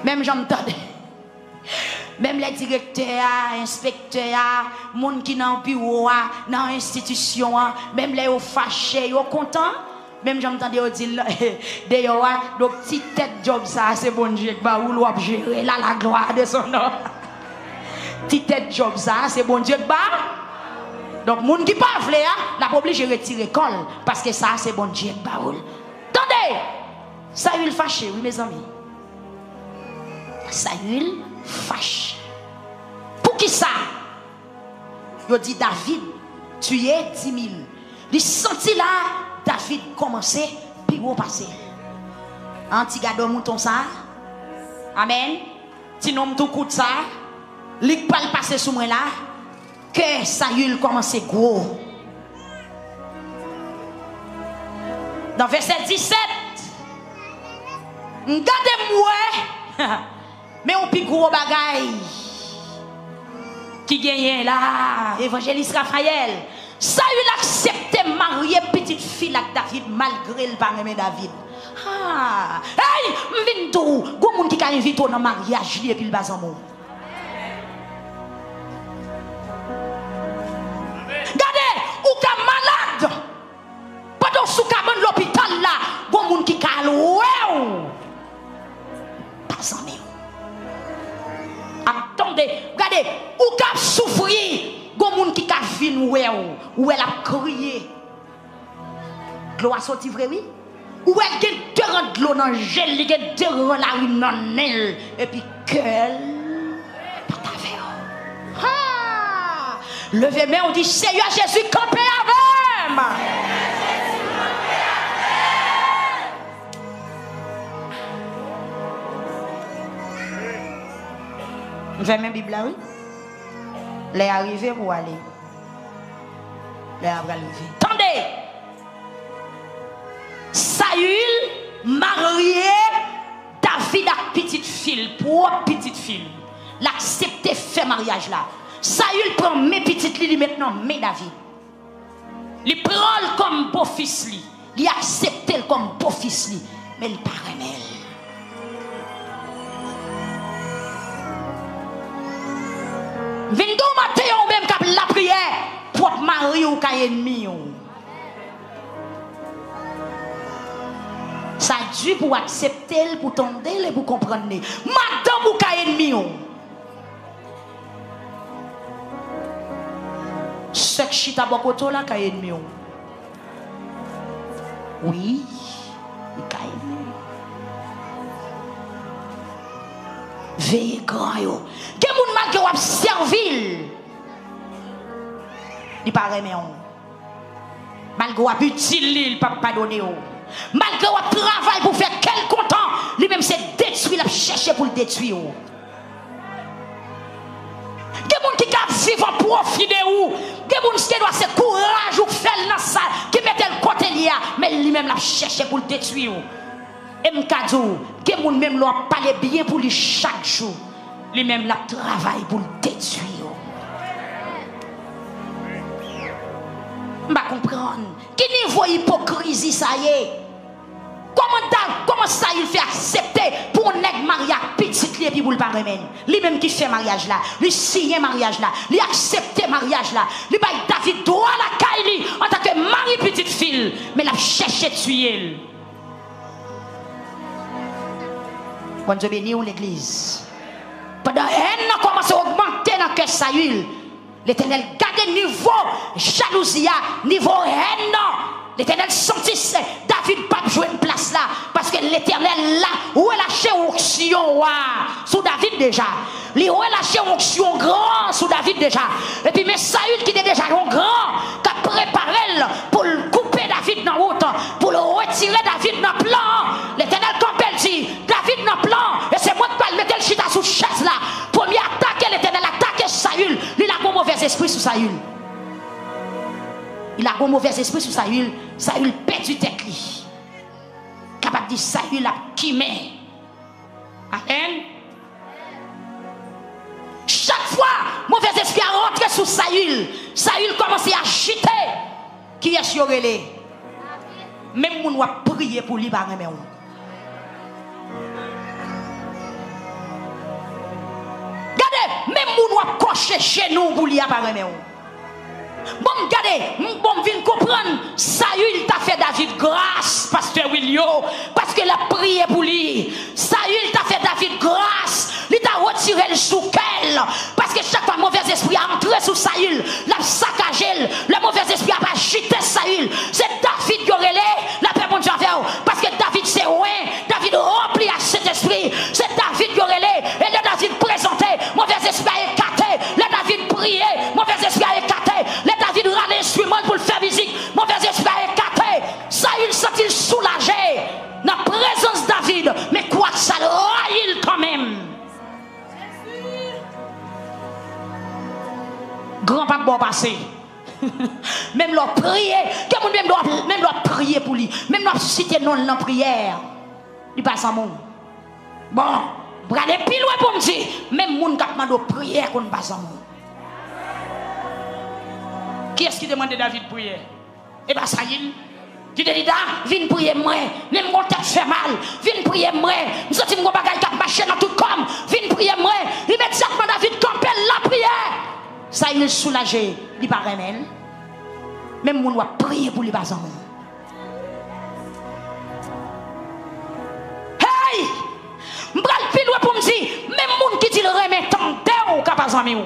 Même j'entendais. Même les directeurs, inspecteurs, monde qui dans bureau, dans institution, même les fâchés, ils contents. Même j'entendais dire d'ailleurs donc petite tête job ça c'est bon Dieu qui va ou gérer là la gloire de son nom. Petite tête job ça c'est bon Dieu qui va. Donc monde qui pas vle la pas obligé retirer col parce que ça c'est bon Dieu qui va. Attendez. Saül fâché oui mes amis. Saül fâche. Pour qui ça? Il dit David, tu es 10 000. Il senti là, David commençait, puis il passé. Un petit gars de mouton ça. Amen. Ti nom tout coup de ça. Il pas passer sous moi là. Que Saül commençait gros. Dans verset 17. Regardez-moi. Mais on plus gros bagaille qui gagne là, évangéliste Raphaël. Saül acceptait marier petite fille avec David malgré le pas aimer David. Ah, hey, m'vinn tout, gon moun qui ka invite dans mariage li et puis le bazan mou. Regardez, ou ka malade. Pendant sou ka ban l'hôpital là, gon moun qui ka loué. Bazan mou. Attendez, regardez, ou ka souffrir, gon moun qui ka vin ou elle a crié. Gloire sorti vrai oui? Ou elle gen de l'eau dans gel, li gen de la rue dans nel et puis quel pas ta faire. Ah! Levez main on dit Seigneur Jésus campé avec moi. J'ai même Bible là, oui. Les arrivés pour aller. Les arrivés. Attendez. Saül marié David à petite fille, pour petite fille. L'accepter fait mariage là. Saül prend mes petites filles maintenant, mes David. Il prend comme beau-fils li. Il accepte comme beau-fils li. Mais il paraît elle. Vindo matin ou même cap la prière pour mari ou ka ennemi. Ça dû pour accepter, pour tendre et pour comprendre. Madame ou ka ennemi. Ce qui chita bokoto la ka ennemi. Oui, il ka ennemi. Veillez grand yo. Gen moun malgré ou servil. Il paraît mais on. Malgré ou utile il pas pardonner ou. Malgré ou travail pour faire quel content, lui même c'est détruire, la chercher pour le détruire. Gen moun qui cap vivre en profit de ou. Gen moun qui doit se courage ou faire dans ça, qui mette le côté lié, mais lui même la chercher pour le détruire. Et m'kadou, que moun même l'a parler bien pour lui chaque jour. Lui même la travail pour le détruire. M'pa comprendre. Qui niveau hypocrisie ça y est? Comment ça il fait accepter pour un nèg mariage petite li et puis pour le pas remen. Lui même qui fait mariage là, lui signe mariage là, lui accepter mariage là. Lui bail David droit la caille en tant que mari petite fille, mais la chercher tuer. Bon Dieu béni ou l'église. Pendant haine a commencé à augmenter dans que Saül, l'Éternel garde niveau jalousie, niveau haine. L'Éternel sentit David pas jouer une place là parce que l'Éternel là où est lâché onction sous David déjà. Lui où est lâché onction grand sous David déjà. Et puis mais Saül qui était déjà un grand qui a préparé pour couper David dans route, pour le retirer David dans le plan. L'Éternel campel dit David dans le plan et c'est moi qui vais mettre le chita sous chaise là. Premier attaquer l'Éternel attaquer Saül. Il a un mauvais esprit sur Saül. Il a un mauvais esprit sur Saül. Saül perd du tête lui. Capable de dire Saül a quimé. Amen. Chaque fois, mauvais esprit a rentré sur Saül. Saül commence à agiter. Qui est sur elle? Même moun va prier pour lui par même. même moun wap cocher chez nous pour li apparaître. Bon, regardez, bon, viens comprendre. Saül t'a fait David grâce, pasteur Willio, parce que la prié pour lui. Saül t'a fait David grâce, il t'a retiré le soukel, parce que chaque fois mauvais esprit a entré sous Saül, l'a saccagé, le mauvais esprit a pas jeté Saül. C'est David qui aurait la paix mon Dieu parce que David c'est ouais, David rempli à cet esprit. C'est David qui aurait et le David présenté, mauvais esprit a écarté, le David prié, mauvais esprit a écarté. David râle l'instrument pour le faire musique. Mauvais esprit a écarté. Saül s'est-il soulagé dans la présence de David. Mais quoi ça le raille quand même. Grand pape bon passé. Même leur prier. Même leur prier pour lui. Même leur citer non dans la prière. Il passe en monde. Bon. Regardez plus loin pour me dire. Même monde qui a demandé prière qu'on passe en monde. Qui est-ce qui demande David prier? Eh bien, Saül, qui te dit, viens prier moi, même mon tête fait mal, viens prier moi, nous sommes mon bagage qui a marché dans tout comme, viens prier moi, immédiatement David campait la prière. Saül soulagé, il pas remède. Même mon doit prier pour lui bazan. Hey! M'bral plus loin pour me dire, même mon qui dit le remet tant ou capable d'en ou.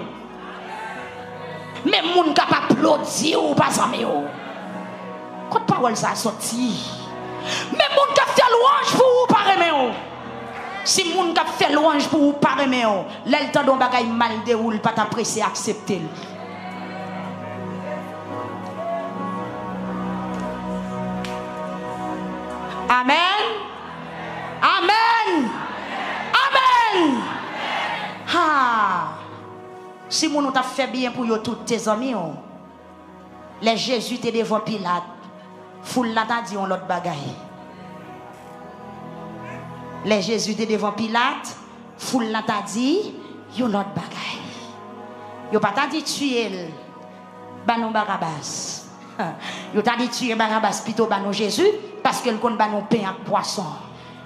Même moun qui pas applaudir ou pas aimer ou. Quand parole ça sorti. Même moun qui fait louange pour ou pas aimer ou. Si moun qui fait louange pour ou pas aimer ou, l'el temps don bagay mal déroule pas t'apprécier accepter. Amen. Amen. Amen. Ah. Si mon t'a fait bien pour yo tous tes amis, les Jésus étaient devant Pilate, foule là t'a dit on l'autre bagaille. Les Jésus étaient devant Pilate, foule là t'a dit yon l'autre bagaille. Yo pas t'a dit tuer banon Barabbas. Yo t'a dit tuer Barabbas plutôt banon Jésus parce que le kon banon pain avec poisson.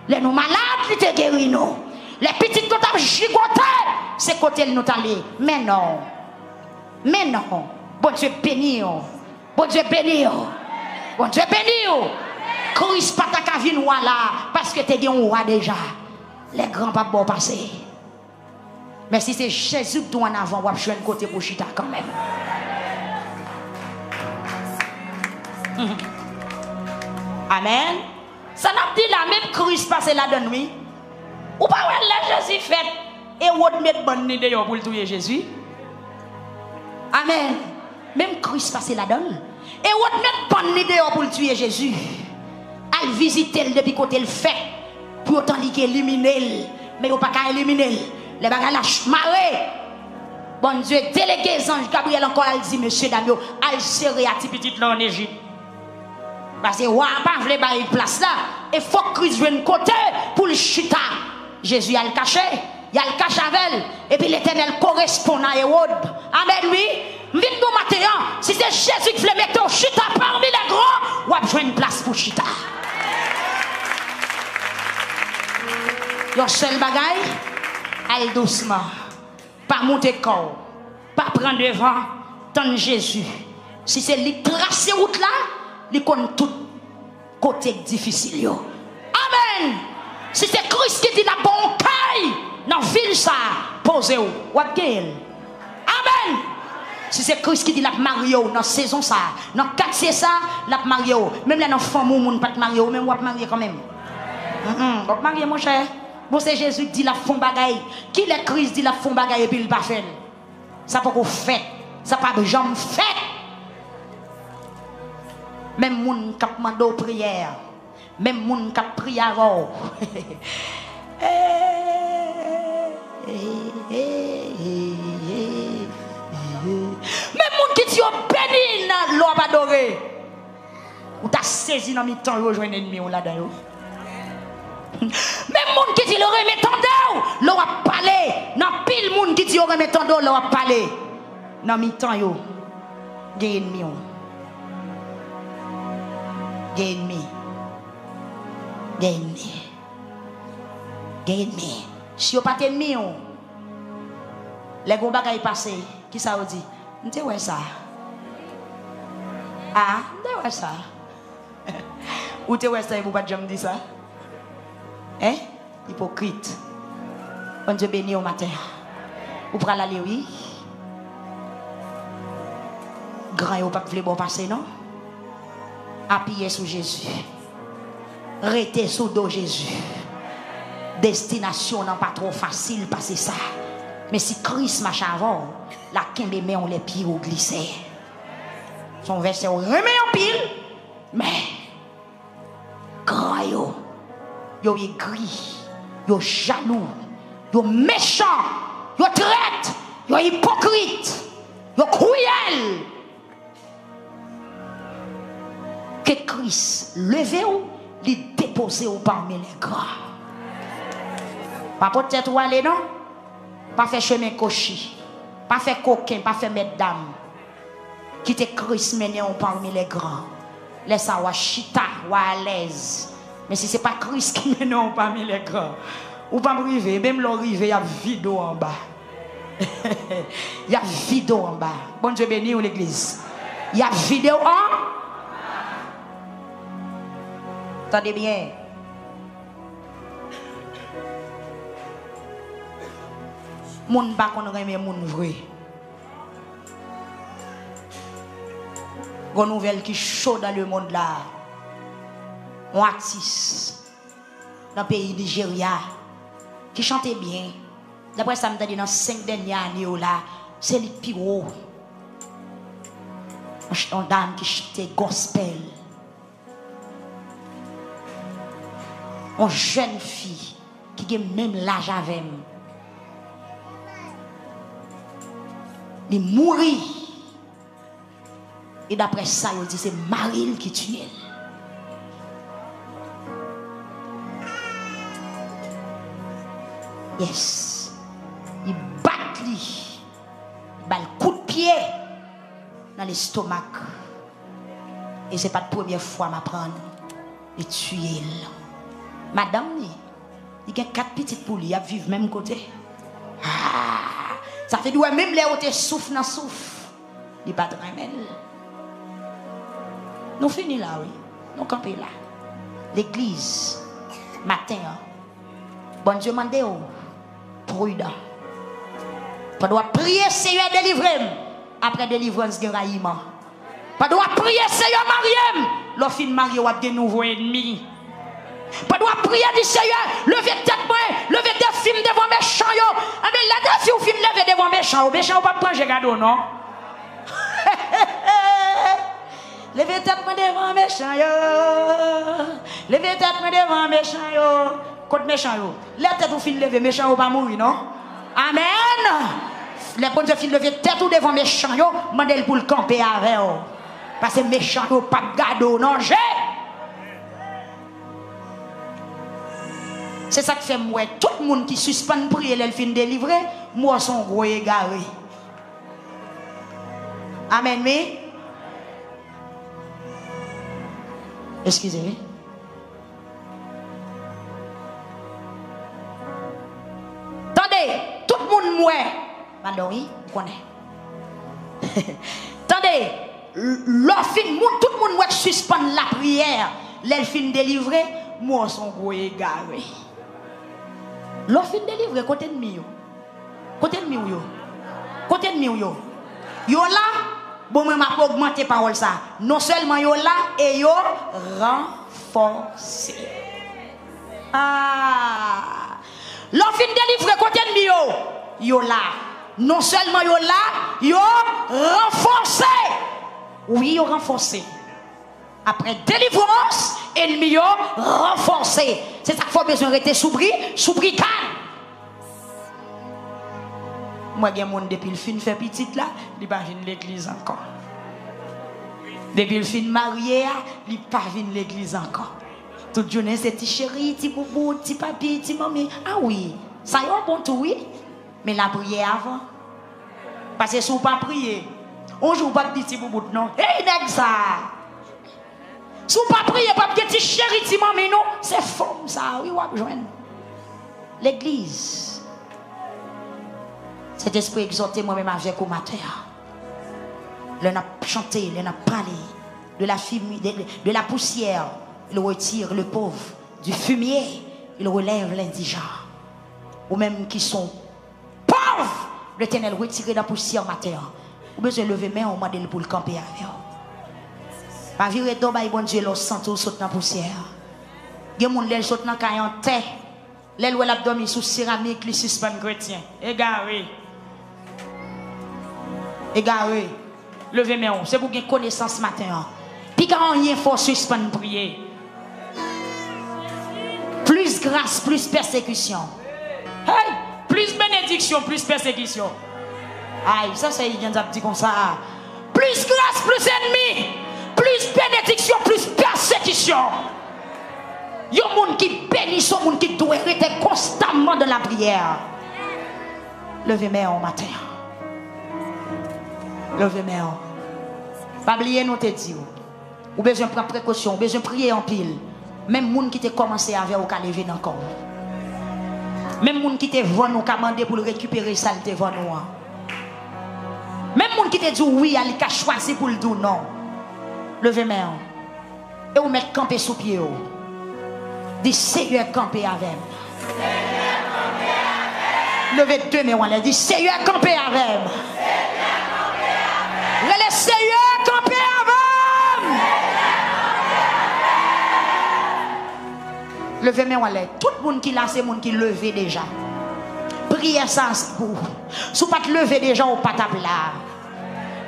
Les nous malades, ils te guéri nous. Les petites nous t'a gigoté. C'est côté nous allé. Mais non. Mais non. Bon Dieu béni. Bon Dieu béni. Bon Dieu béni. Christ pas ta vie noire là. Parce que tu es un roi déjà. Les grands pas bon passé. Mais si c'est Jésus qui doit en avant, on va jouer un côté pour chita quand même. Amen. Ça n'a dit la même Christ passé là dedans oui. Ou pas ouais Jésus fait et on met bonne idée pour le tuer Jésus. Amen. Même Christ passé là dedans et on met bonne idée pour le tuer Jésus. Al visiter le depuis côté le fait pour autant qu'il éliminer mais on pas qu'à éliminer les bagages lâche maré. Bon Dieu délégué ange Gabriel encore elle dit monsieur Damio al serrer à petit là en Égypte. Parce que wa pas vle ba place là et faut que Christ vienne côté pour le chita. Jésus a le caché, il a le caché avec et puis l'Éternel correspond à Hérode. Amen oui. Vite nous matin si c'est Jésus qui veut mettre chita parmi les grands, ou a besoin une place pour chita. Yon seul bagaille, allez doucement. Pas monter corps, pas prendre devant, tant Jésus. Si c'est lui tracer route là, il connaît tout côté difficile. Amen. Si c'est Christ qui dit la bonne caille, dans la ville ça, posez-vous. Amen. Si c'est Christ qui dit la Mario, dans la saison ça, dans le quartier ça, la Mario. Même là dans la femme, on ne peut pas marier, même on marier quand même. Donc marier mon cher. Bon c'est Jésus qui dit la fond bagaille. Qui le Christ dit la fond bagaille et puis il pas fait. Ça pas qu'on fait. Ça pas de jambes fait. Même moun qui demande prière, même moun qui prie avant. Même moun qui dit béni dans l'eau adoré. Ou t'as saisi dans mi temps rejoindre ennemi ou là-dedans. Même moun qui dit le remettando, l'eau a parlé. Dans pile moun qui dit le remettando, l'eau a parlé. Dans mi temps yo, des ennemis. Gain me. Si vous n'avez pas d'ennemi, Les gros bagailles passés, qui ça vous dit? M'te ouais ça. Ah, m'te ouais ça. Ou te ouais ça et vous pas jamais dit ça? Hein? Hypocrite. Bon Dieu béni au matin. Ou pral aller oui? Grand yo pas vle bon passer non? Appuyez sur Jésus. Restez sous dos Jésus. Destination n'est pas trop facile passer ça. Mais si Christ marche avant, la kembe met on les pieds au glisser. Son verset on remet en pile, mais grand yo aigri, yo jaloux, yo méchant, yo traite, yo hypocrite, yo cruel. Que Christ levez-vous, les déposez parmi les grands. Pas peut-être où aller non? Pas faire chemin cochi, pas faire coquin, pas faire mesdames. Quitte Christ mener parmi les grands. Laisse ça ou chita ou à l'aise. Mais si c'est pas Christ qui mène parmi les grands, ou pas arriver, même l'arriver, il y a vide en bas. Il y a vide en bas. Bon Dieu béni ou l'église. Il y a vide en bas. Attendez bien. Moun ba kon reme moun vrai. Gon nouvelle qui chaud dans le monde là. Un artiste dans le pays Nigeria qui chantait bien. D'après ça me dit dans 5 dernières années là, c'est le plus gros. Une dame qui chantait gospel. Une jeune fille qui a même l'âge avec moi. Il mourit. Et d'après ça, il dit c'est Maril qui tue. Yes. Il bat lui. Il bat le coup de pied dans l'estomac. Et ce n'est pas la première fois que je prends et tuer. Madame, il y a 4 petites poules, il vivent même côté. Ah, ça fait doit même les autres souffle dans souffle. Il pas de remède. Nous finissons là, oui. Nous campons là. L'église, matin, bon Dieu m'a dit, prudent. Pas doit prier, Seigneur, délivrer. Après délivrance, il y a raillement. Pas doit prier, Seigneur, marier. L'offre de marier, il y a des nouveaux ennemis. Pas doit prier du Seigneur, levez tête moi, levez des films devant mes méchants. Mais la des films levez devant mes méchants, pas prendre cadeau non. Levez tête moi devant mes méchants. Levez tête moi devant mes méchants. Côté méchant yo. Les têtes ou film lever méchant ou pas mourir non. Amen. Les bonnes filles lever tête ou devant mes méchants yo, mandel pour le camper avec eux. Parce que méchant yo pas cadeau non, j'ai. C'est ça qui fait moi, tout le monde qui suspend prier, elle fin délivré, moi son gros égaré. Amen, mais. Excusez-moi. Attendez, tout le monde moi. Pardon, oui, vous connaissez. Attendez, tout le monde moi suspend la prière, elle fin délivré, moi son gros égaré. L'offre délivré côté de mieux. Côté de mieux yo. Côté de mieux yo. Yo là, bon moi m'a augmenté parole ça. Non seulement yo là et yo renforcé. Ah. L'offre délivré côté de mieux yo là. Non seulement yo là, yo renforcé. Oui, yo renforcé. Après délivrance, ennemi renforcé. C'est ça qu'il faut besoin de rester soubri calme. Moi, j'ai mon depuis le fin fait petite là, il pas venu l'église encore. Depuis le fin marié, il pas venu l'église encore. Toute journée c'est petit chéri, petit boubou, petit papi, petit mamie. Ah oui, ça y est bon tout oui, mais la prière avant. Parce que si on pas prier, on joue pas petit boubou non. Hey nèg ça. Si vous ne pas prier, pas de petit chéri, petit maman, non, c'est faux, ça, oui, on va joindre. L'église, Cet esprit exhorté moi-même avec au matin. Le n'a chanté, le n'a parlé de la poussière, il retire le pauvre du fumier, il relève l'indigent. Ou même qui sont pauvres, l'Éternel retire de la poussière matin. Ou besoin de lever main au modèle pour le camper avec vous. Pas virer d'eau, bon Dieu, l'eau sent tout saute dans la poussière. Il y a des gens qui sautent dans la caille en terre. L'aile où elle a dormi sous céramique, les suspens chrétiens. Égaré. Égaré. Levez mes mains. C'est pour gagner connaissance ce matin. Puis quand on y est, il faut suspendre prier. Plus grâce, plus persécution. Hey, plus bénédiction, plus persécution. Aïe, ça c'est il dit comme ça. Plus grâce, plus ennemi. Plus bénédiction, plus persécution. Il y a des gens qui bénissent, des gens qui doivent être constamment dans la prière. Levez mes mains au matin. Levez mes mains. Pas oublier nous te dire. Ou besoin de prendre précaution, ou besoin de prier en pile. Même les gens qui te commencé à faire ou qu'à lever dans le corps. Même les gens qui te vendent ou qu'à demander pour récupérer ça, te vendent. Même les gens qui te disent oui, ils ont choisi pour le dire non. Levez mes mains. Et vous mettez camper sous pied. Dis Seigneur camper avec. Levez deux mains. Dis Seigneur camper avec. Le Seigneur camper avec. Levez mes mains. Tout le monde qui l'a, c'est le monde qui levait déjà. Priez sans pour. Si vous ne pas lever déjà, vous ne pas taper là.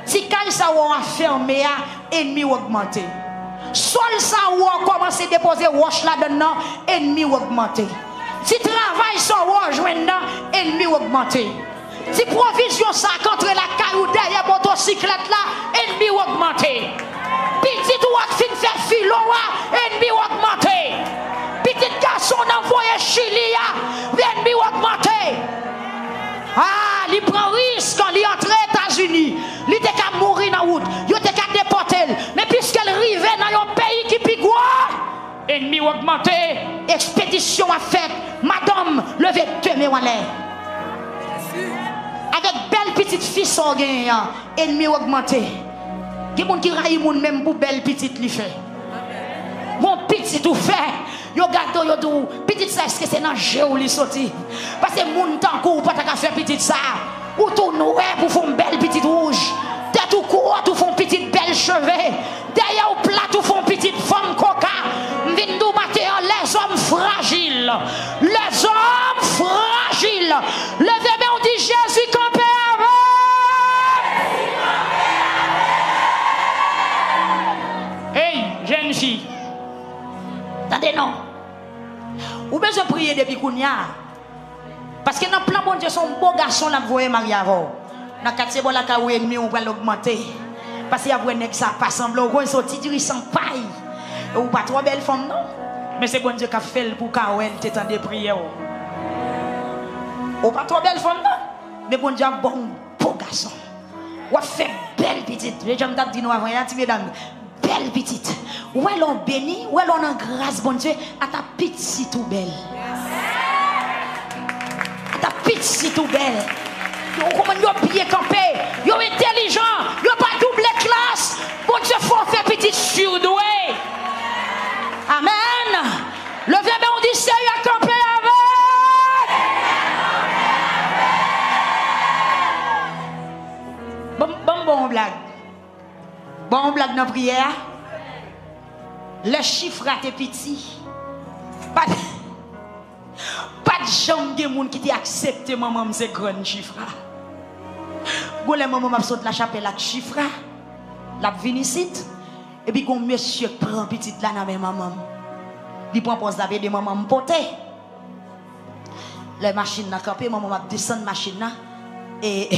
Si quand ça va fermer, ennemi augmenté. Sol ça ou commence à déposer roche là-dedans, ennemi augmenté. Si travail ça ou joindre, ennemi augmenté. Si provision ça contre la caillou derrière motocyclette là, ennemi augmenté. Petit ou fin faire filo, ennemi augmenté. Petit garçon envoyé Chili, ennemi augmenté. Ah, il prend risque quand il entre aux États-Unis. Il était qu'à mourir dans la route. Il était qu'à déporter. Mais puisqu'elle arrivait dans un pays qui pique, ennemi augmenté. Expédition à fait. Madame, levez deux mains en l'air. Avec belle petite fille, ennemi augmenté. Il y a des gens qui raillent même pour belle petite li fait. Mon petit tout fait. Yo gâteau yo dou petite ça est-ce que c'est dans géo li sorti parce que moun tant kou pas ta faire petite ça ou tout noir pour faire une belle petite rouge tête ou court tout font petite belle cheveux derrière au plat tout font petite femme coca vinn dou matin les hommes fragiles levez main on dit Jésus campé avec hey jeune fille. Attendez non. Ou besoin prier depuis Kounia. Parce que dans le plan bon Dieu son beau garçon là voyer marier avant. Dans quartier bon la ka ou ennemi on va l'augmenter. Parce qu'il y a un nèg ça pas semblant ou sorti du sans paille. Ou pas trop belle femme non. Mais c'est bon Dieu qui a fait pour ka ou elle t'entendre prier. Ou pas trop belle femme non. Mais bon Dieu bon beau garçon. Ou fait belle petite. Les gens m'ont dit nous avant ya mesdames. Belle petite. Où elle on béni, où elle on en grâce, bon Dieu, à ta petite tout belle. À ta petite tout belle. Yo comment yo bien campé, yo intelligent, yo pas double classe. Bon Dieu faut faire petite surdoué. Amen. Levez main on dit Seigneur campé avec. Bon blague. Bon blague dans la prière. Le chiffre a été petit. Pas de jambe de monde qui t'a accepté maman c'est grand chiffre. Goulé maman m'a sauté la chapelle avec chiffre. La vini ici et puis quand monsieur prend petite là dans maman. Il prend pose la de maman me porter. La machine n'a campé maman m'a descendre machine là et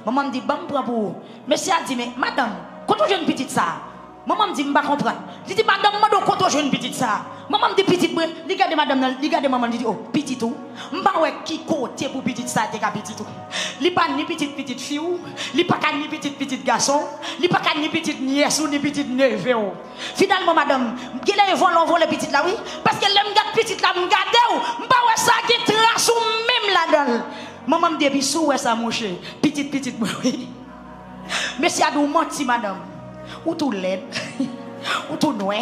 maman me dit bon prend pour. Monsieur a dit mais madame, quand on jeune petite ça maman me dit, je ne comprends pas. Je dis, madame, je ne comprends petite ça. Maman me dit, petite, regardez madame, regardez maman, je dis, oh, petit tout. Je ne sais pas qui côté pour petite ça, c'est petit tout. Il n'y a pas ni petite fille, il n'y a pas ni petite garçon, il n'y a pas ni petite nièce ou ni petite neveu. Finalement, madame, quel est le petit là, oui? Parce que je regarde petite là, je regarde, je ne sais pas ça qui trace ou même là-dedans. Maman me dit, sous ouais ça mon cher. Petite, oui. Mais si a dou menti, madame. Ou tout laide. Ou tout noir.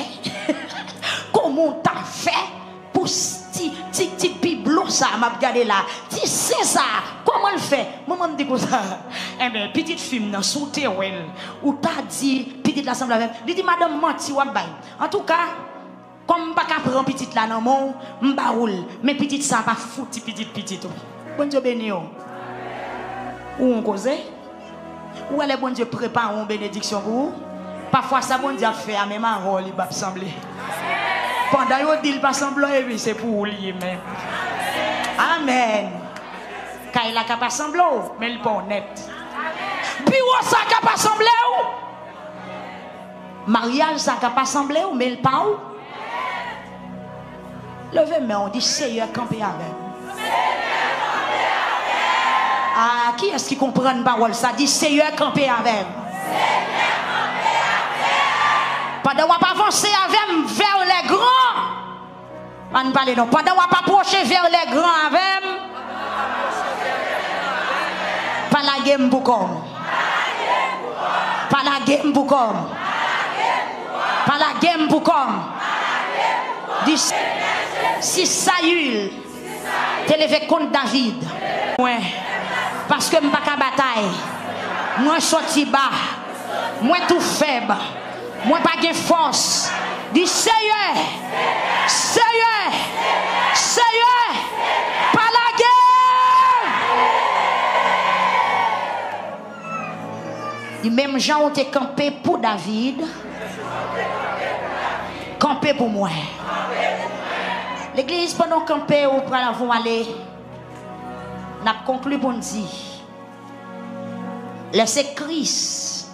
Comment t'as fait pour petit bibelot ça m'a regardé là. Ti c'est ça. Comment le fait? Maman me dit comme ça. Eh bien, petite fille dans sous terre ou t'as dit petite l'assemblée avec. Il dit madame menti ou bay. En tout cas, comme pas qu'à prendre petite là non mon m'baoul, mais petite ça pas fouti petite. Bon Dieu béni. Ou on cause? Ou elle bon Dieu prépare une bénédiction pour vous? Parfois ça bon Dieu a fait à même rôle il va sembler. Pendant yo dit pas semblant et puis c'est pour lui même. Amen. Car il a pas semblant mais il pas honnête. Bureau ça qui pas semblé ou? Mariage ça qui pas semblé ou mais il pas ou? Levez mais on dit Seigneur camper avec. Ah, qui est-ce qui comprend une parole? Ça dit Seigneur camper avec. Pendant qu'on va avancer avec vers les grands. On ne parle non. Pendant qu'on va approcher vers les grands avec. Pas la game pour comme. Pas la game pour comme. Pas la game pour comme. Si Saül te levé contre David. Ouais. Parce que je ne suis pas bataille. Moi je sorti bas. Moi tout faible. Moi pas de force. Dis Seigneur. Pas la guerre. Les mêmes gens ont été campés pour David. Campés pour moi. L'église pendant camper ou pour aller. N'a conclu pour nous dire. Laissez Christ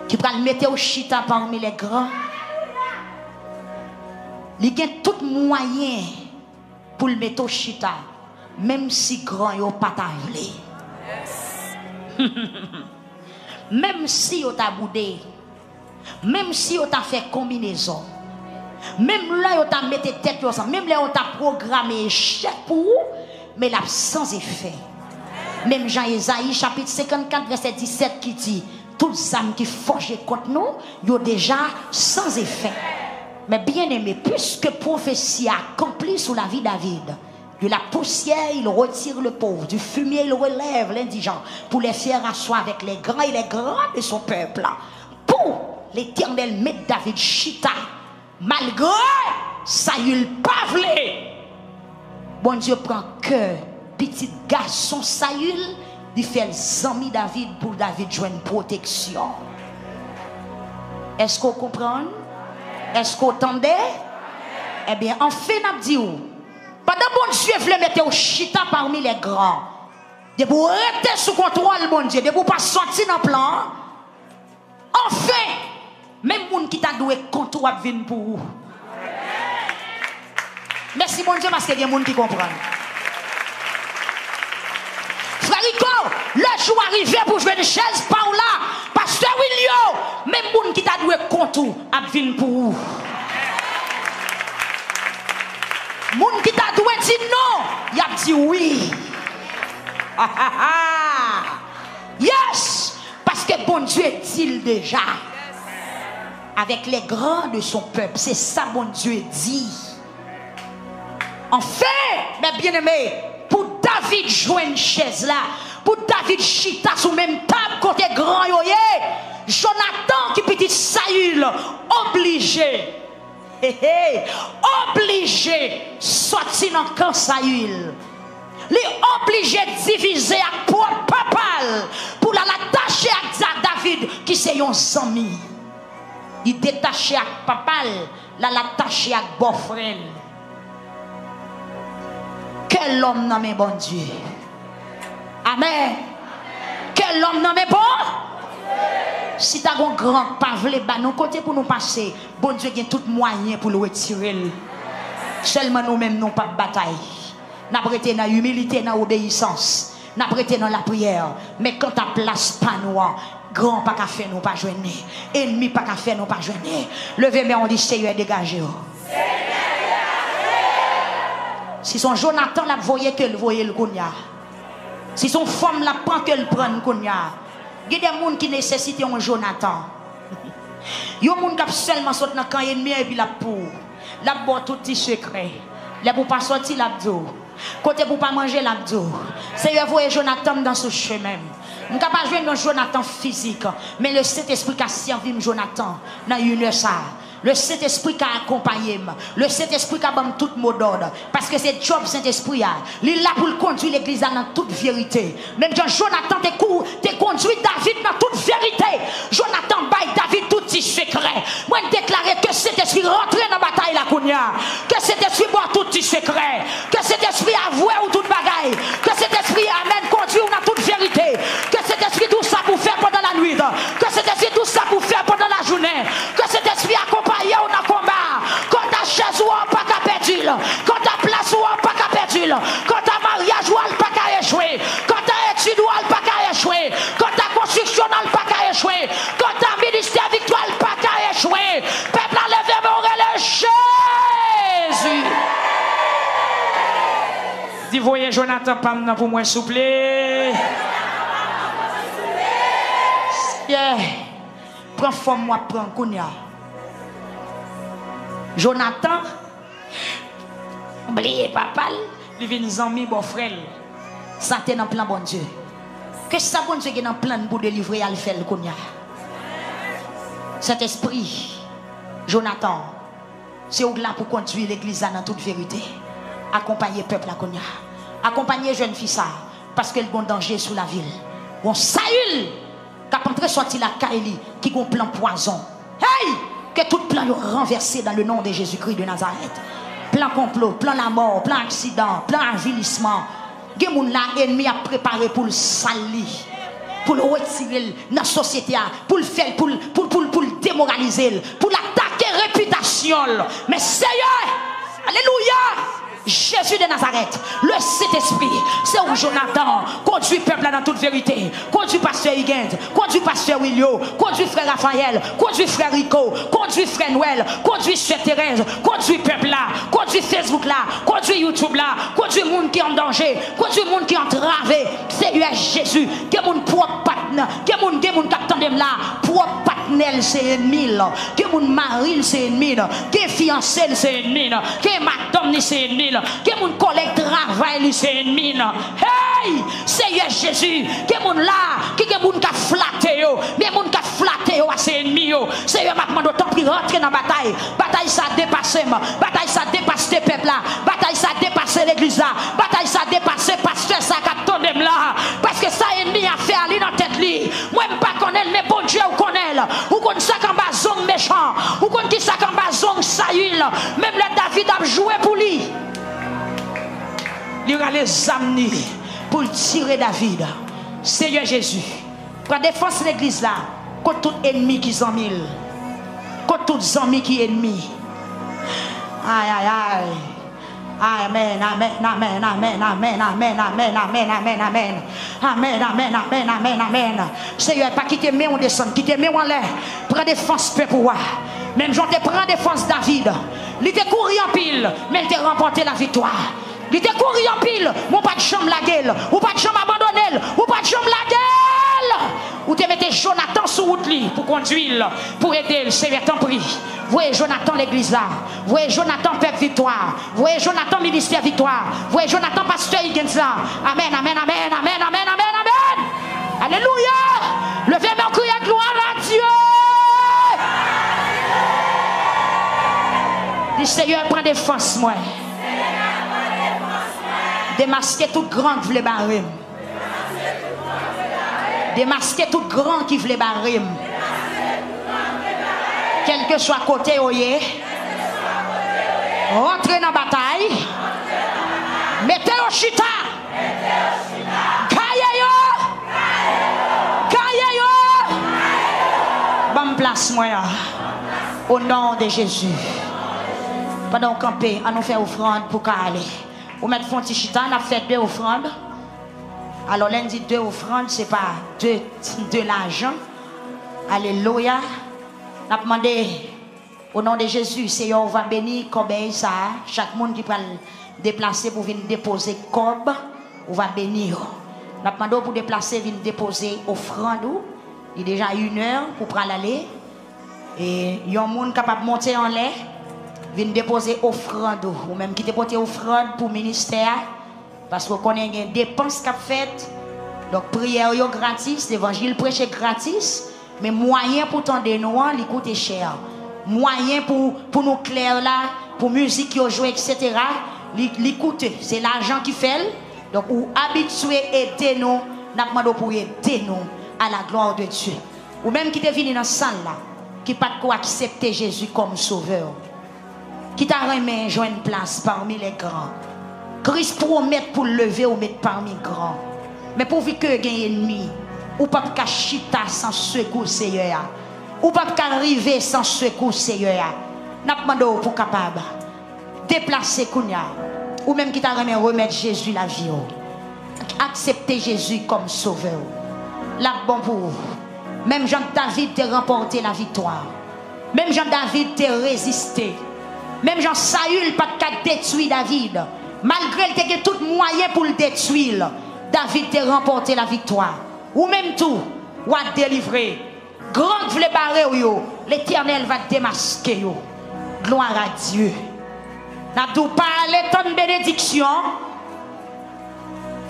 qui va le mettre au chita parmi les grands. Il y a tout moyen pour le mettre au chita, même si grand yo pas taillé. Même si yo t'a boudé, même si yo t'a fait combinaison, même là yo t'a mis tête ensemble, même là yo t'a programmé échec pour vous, mais là sans effet. Même Jean-Esaïe chapitre 54 verset 17 qui dit toutes les âmes qui forgent contre nous, yo déjà sans effet. Mais bien aimé, puisque prophétie accomplie sous la vie de David, de la poussière il retire le pauvre, du fumier il relève l'indigent, pour les faire asseoir avec les grands et les grands de son peuple. Pour l'Éternel met David chita, malgré Saül pas voulu. Bon Dieu prend cœur, petit garçon Saül, il fait les amis David pour David jouer une protection. Est-ce qu'on comprend? Est-ce qu'on entendait? Eh bien, en fait, n'a dit où? Pendant bon Dieu voulait mettre au chita parmi les grands. De vous rester sous contrôle, bon Dieu, de vous pas sortir dans le plan. Enfin, même moun qui t'a doué contrôle vient pour vous. Merci bon Dieu parce qu'il y a des gens qui comprennent. Frérico, le jour arrivé pour jouer une chaise par là. Pasteur William, même moun qui t'a doué contour a vinn pour vous. Moun qui t'a doué dit non, il a dit oui. Yes, parce que bon Dieu dit déjà avec les grands de son peuple, c'est ça bon Dieu dit. Enfin, mes bien-aimés, pour David jouer une chaise là, pour David chita sous même table côté grand yoye, Jonathan qui petit Saül obligé sortir dans le camp Saül. Il est obligé de diviser à propre papal pour l'attacher à David qui c'est un ami. Il détaché à papal, l'attacher à beau-frère. Quel homme nommé bon Dieu. Amen. Quel homme nommé bon? Si tu as un grand pavé, nous côté pour nous passer, bon Dieu a tout moyen pour le retirer. Seulement nous-mêmes, nous pas de bataille. Nous prêté dans l'humilité, dans l'obéissance. Nous prêté dans la prière. Mais quand tu place pas nous, grand pas qu'à faire nous pas joindre. Ennemi pas qu'à faire nous pas joindre. Levez mais on dit Seigneur dégagez. Si son Jonathan l'a voyé que le voyait le Kounia. Si son femme la prend que le prend le Kounia. Il y a des gens qui nécessitent un Jonathan. Il y a des gens qui seulement sortent dans le camp ennemi et puis la pour. La boire tout petit secret. La pour pas sortir l'abdo. Côté pour pas manger l'abdo. C'est vous voyez Jonathan dans ce chemin. Je ne peux pas jouer un Jonathan physique, mais le Saint-Esprit qui a servi Jonathan dans une ça. Le Saint-Esprit qui a accompagné, le Saint-Esprit qui a donné tout mot d'ordre. Parce que c'est job Saint-Esprit. Il est là pour conduire l'église dans toute vérité. Même quand Jonathan te conduit David dans toute vérité. Jonathan baille David tout petit secret. Moi, je déclare que cet esprit rentre dans la bataille la Kounia. Que cet esprit boit tout petit secret. Que cet esprit avoue ou toute bagaille. Que cet esprit amène conduit dans toute vérité. Que cet esprit tout ça pour faire pendant la nuit. Que cet esprit tout ça pour faire pendant la journée. Que cet esprit accompagne dans le combat. Quand ta chaise ou pas qu'à perdre. Quand ta place ou pas qu'à perdre. Quand ta mariage ou pas qu'à échouer. Quand ta étude ou pas qu'à échouer. Quand ta construction ou pas qu'à échouer. Quand ta ministère victoire pas qu'à échouer. Peuple a levé mon Jésus. Dis voyez Jonathan Pam pour moi souple. Yeah. Prends forme moi prends Kounia. Jonathan, oubliez papa, il vient nous emmener bon frère. Ça t'est dans plan bon Dieu. Que ça bon Dieu qui est dans plan pour délivrer à le faire le Kounia. Cet esprit, Jonathan, c'est au-delà pour conduire l'église dans toute vérité. Accompagner le peuple à Kounia. Accompagner jeune fille ça. Parce qu'elle a un danger sous la ville. Bon, Saül, qui a entré sorti la Kaili, qui a un plan poison. Hey! Que tout plan est renversé dans le nom de Jésus-Christ de Nazareth. Plan complot, plan la mort, plan accident, plan avilissement. Il y a des gens l'ennemi a préparé pour le salir, pour le retirer dans la société, pour le faire, pour le démoraliser, pour l'attaquer réputation. Mais Seigneur, alléluia! Jésus de Nazareth, le Saint-Esprit, c'est où Jonathan conduit le peuple dans toute vérité, conduit pasteur Higgins, conduit pasteur Willio, conduit frère Raphaël, conduit frère Rico, conduit frère Noël, conduit sœur Thérèse, conduit peuple là, conduit Facebook là, conduit YouTube là, conduit monde qui est en danger, conduit monde qui est entravé. Seigneur Jésus, que mon propre partenaire, que mon capitaine là, propre partenaire c'est ennemi là, que mon mari c'est ennemi là, que fiancé c'est ennemi là, que madame c'est ennemi. Que mon collègue travaille c'est ennemi. Hey, Seigneur Jésus, que mon là, que mon qui a flatté yo, mais mon qui a flatté yo c'est ennemi yo. Seigneur m'a demandé autant pour rentrer dans la bataille. Bataille ça dépasse moi. Bataille ça dépasse tes peuples là. Bataille ça dépasse l'église là. Bataille ça dépasse pasteur ça qui a tombé là. Parce que ça ennemi a fait aller dans tête li. Moi même pas connaître mais bon Dieu ou connaît. Ou connaît ça qu'en bas zong méchant. Ou connaît qui ça qu'en bas zong Saül. Même le David a joué pour lui. Il y aura les amener pour tirer David. Seigneur Jésus, pour défense l'église là, contre tout ennemi qui s'en mille, contre tout ennemi qui est ennemi. Aïe, aïe, aïe. Amen, amen, amen, amen, amen, amen, amen, amen, amen, amen. Amen, amen, amen, amen, amen. Seigneur, pas quitter mais on descend, quitter mais on l'air. Prends défense peuple roi. Même j'en te prends défense David. Il était couru en pile, mais il t'a remporté la victoire. Il était couru en pile, mon pas de chambre la gueule, ou pas de chambre abandonnée, ou pas de chambre la gueule. Ou te mettez Jonathan sous route pour conduire, pour aider le Seigneur t'en prie. Voyez Jonathan l'église là, voyez Jonathan peuple victoire, voyez Jonathan ministère victoire, voyez Jonathan pasteur Higgins là. Amen, amen, amen, amen, amen, amen, amen. Alléluia. Levez mon cri à gloire à Dieu. Dis Seigneur, prends défense moi. Démasquer tout grand qui voulait barrer. Démasquer tout grand qui voulait barrer. Quel que soit côté oye. Rentrez dans la bataille. Mettez au chita. Gaillez yo. Gaillez yo. Bonne place moi. Au nom de Jésus. Pendant qu'on campait, on nous fait offrande pour aller. Ou mettre fond chita, on a fait 2 offrandes. Alors lundi 2 offrandes, c'est pas de l'argent. Alléluia. On a demandé au nom de Jésus, Seigneur, on va bénir comme ça. Chaque monde qui parle déplacer pour venir déposer cob, on va bénir. N'a demandé pour déplacer venir déposer offrande. Il est déjà 1h pour prendre aller. Et il y a un monde capable de monter en l'air, venir déposer offrande ou même qui déposer offrande pour le ministère parce qu'on connaît des dépenses qu'a faites. Donc prière yo gratis, l'évangile prêché gratis, mais moyen pour tendre nous, il coûte cher. Moyen pour nous clair là, pour musique yo jouer etc. Il coûte, c'est l'argent qui fait. Donc ou habitué aider nous, n'a demandé pour aider nous à la gloire de Dieu. Ou même qui te venu dans salle là, qui pas quoi accepter Jésus comme sauveur. Qui t'a remis joindre une place parmi les grands. Christ promet pour lever ou mettre parmi les grands. Mais pour vivre que gagne ennemi, ou pas qu'à chita sans secours Seigneur. Ou pas qu'à arriver sans secours Seigneur. N'a demandé pour capable déplacer Kounia ou même qui t'a remettre Jésus la vie. Accepter Jésus comme sauveur. La bon pour vous. Même Jean-David t'a remporté la victoire. Même Jean-David t'a résisté. Même Jean Saül pas qu'à détruire David. Malgré qu'il ait tout moyen pour le détruire, David t'a remporté la victoire. Ou même tout, ou a délivré. Grand vle barrer l'Éternel va démasquer yo. Gloire à Dieu. N'a tout parler tant de bénédiction.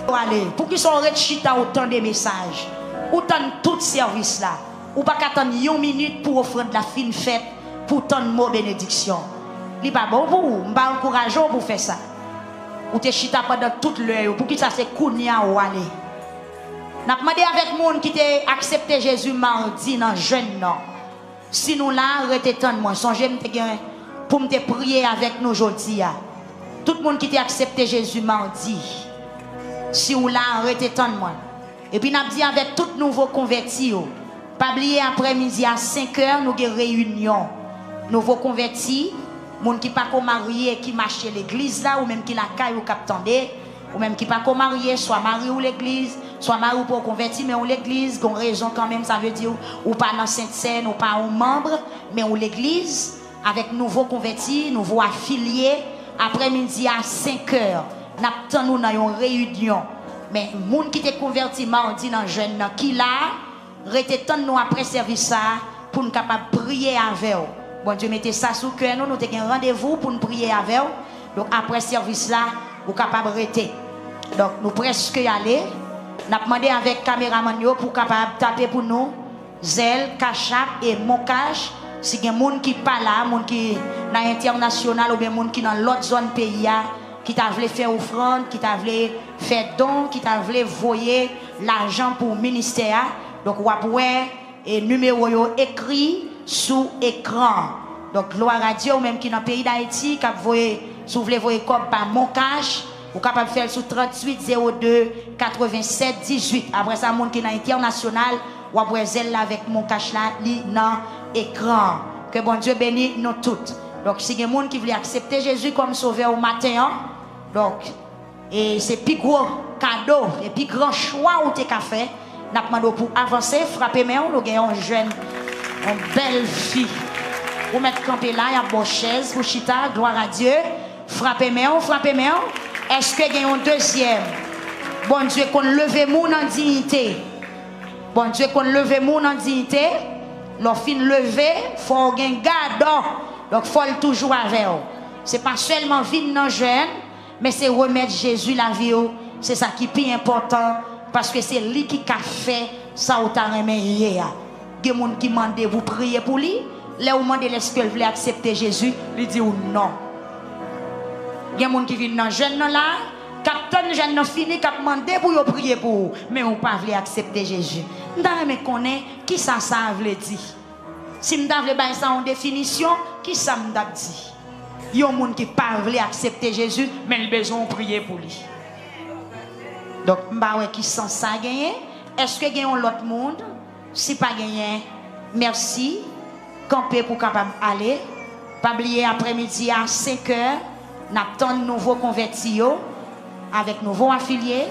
Allez, pour qu'ils soient chita autant de messages, autant de tout service là. Ou pas qu'attendre 1 minute pour offrir de la fine fête pour tant de mots bénédiction. Li pas bon pour vous, m'pa encourager pour faire ça. Ou te chita pendant toute l'heure pour que ça c'est kounia ou aller. N'a demandé avec monde qui t'a accepté Jésus mardi dans jeune non. Si nous là rete tant moi, songez me pour me prier avec nous aujourd'hui. Tout le monde qui t'a accepté Jésus mardi. Si vous là rete tant moi. Et puis n'a dit avec tout nouveau convertis, pas oublier après-midi à 5h nous avons réunion. Nouveau convertis, monde qui pas marié qui marche l'église là ou même qui la caille ou captandé ou même qui pas marié soit marié ou l'église soit marié ou pour convertir mais ou l'église gon raison quand même ça veut dire ou pas dans Sainte Seine ou pas un membre mais ou l'église avec nouveau convertis nouveau affiliés après-midi à 5h n'attend nous dans une réunion mais monde qui t'est converti mardi dans jeune qui là rete tant nous après service ça pour nous capable prier avec eux. Bon Dieu mettez ça sous cœur nous avons un rendez-vous pour nous prier avec eux. Donc après service là vous capable rester. Donc nous presque y aller. N'a demandé avec caméraman yo pour capable taper pour nous Zelle, Kachap et Moncache. Si il y a des gens qui pas là, monde qui dans international ou bien monde qui dans l'autre zone pays qui t'a voulu faire offrande, qui t'a voulu faire don, qui t'a voulu voyer l'argent pour le ministère. Donc vous pouvez et numéro yo écrit sous écran. Donc gloire à Dieu ou même qui dans le pays d'Haïti qui voyez si vous voulez voyer comme par Moncache. Vous êtes capable de faire sur 38 02 87 18. Après ça, monde qui est dans l'international, ou après zèle avec mon cache là, dans l'écran. Que bon Dieu bénisse nous toutes. Donc, si il y a des gens qui veulent accepter Jésus comme sauveur au matin, donc, et c'est plus gros cadeau, et plus grand choix où tu as fait, nous demandons pour avancer, frapper main, nous avons un jeune, une belle fille. Vous mettez campé là, il y a une bonne chaise pour chita, gloire à Dieu. Frappez main, frappez main. Est-ce qu'il y a un deuxième? Bon Dieu, qu'on leve moun en dignité. Bon Dieu, qu'on leve moun en dignité. L'on fin lever, il faut gagner garde. Donc, il faut toujours avec eux. Ce n'est pas seulement vivre dans jeune, mais c'est remettre Jésus la vie. C'est ça qui est plus important. Parce que c'est lui qui a fait ça au temps hier. Il y a des gens qui demandent vous prier pour lui. Là, vous demandez est-ce qu'elle voulait accepter Jésus. Il dit non. Il y a des gens qui viennent dans jeune là, capitaine jeune fini, qui demandé pour prier pour vous, mais on ne pas accepter Jésus. Je me connais qui ça veut dire. Si je veux faire ça en définition, qui ça me dit? Il y a des gens qui ne pas accepter Jésus, mais ils ont besoin de prier pour lui. Donc, je ne qui sent ça gagner. Est-ce que gagne l'autre monde? Si pas gagné, merci. Camper pour capable aller. Pas oublier après-midi à 5h. Nous avons de nouveaux convertis avec nouveaux affiliés.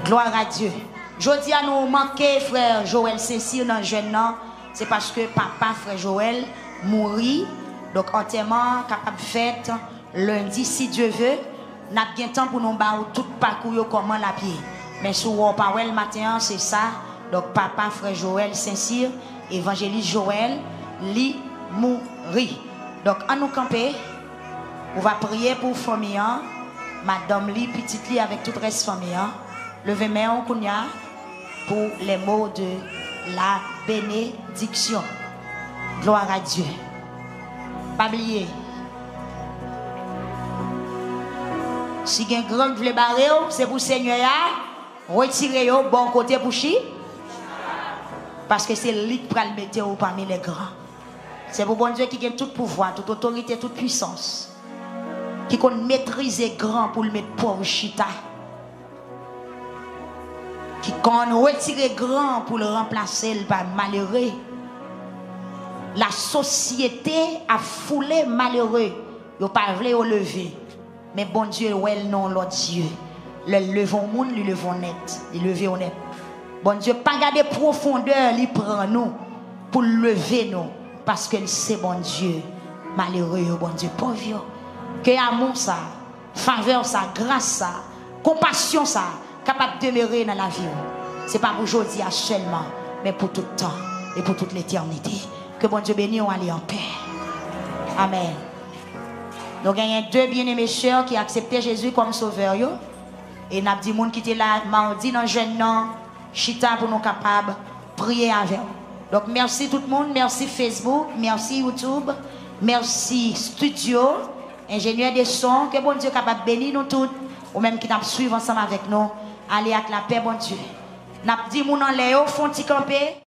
Gloire à Dieu. Je dis à nous manquer frère Joël Saint-Cyr dans le jeune, c'est parce que papa frère Joël mourit. Donc enterrement capable fait lundi si Dieu veut. N'a bien temps pour nous battre tout parcours comment la pied. Mais sur on parle le matin c'est ça. Donc papa frère Joël Saint-Cyr, évangéliste Joël li mourit. Donc en nous camper, on va prier pour famille, madame li petite li avec toute reste famille. Levez main au kounya pour les mots de la bénédiction. Gloire à Dieu. Pas oublier. Si vous avez un grand vle barré, c'est pour le Seigneur. Retirez au bon côté pour chi. Parce que c'est lui qui va le mettre parmi les grands. C'est pour bon Dieu qui a tout pouvoir, toute autorité, toute puissance. Qui peut maîtriser grand pour le mettre pauvre chita. Qui peut retirer grand pour le remplacer par malheureux. La société a foulé malheureux. Ils n'ont pas voulu au lever. Mais bon Dieu, ouais, non, l'autre Dieu. Le levons monde, le levons net. Il levé honnête. Bon Dieu, pas garder profondeur, il prend nous pour lever nous. Parce que c'est bon Dieu. Malheureux, bon Dieu, pauvre. Que amour ça, faveur ça, grâce ça, compassion ça, capable de demeurer dans la vie. C'est pas pour aujourd'hui seulement, mais pour tout le temps et pour toute l'éternité. Que bon Dieu bénisse, on aller en paix. Amen. Donc il y a deux bien-aimés sœurs qui ont accepté Jésus comme sauveur. Et nous avons dit gens qui étaient là mardi dans le jeune nom, chita pour nous capables de prier avec eux. Donc merci tout le monde, merci Facebook, merci YouTube, merci Studio, ingénieur des sons, que bon Dieu est capable de bénir nous tous, ou même qui nous suivent ensemble avec nous. Allez avec la paix, bon Dieu. Nous avons dit gens en l'air, font camper.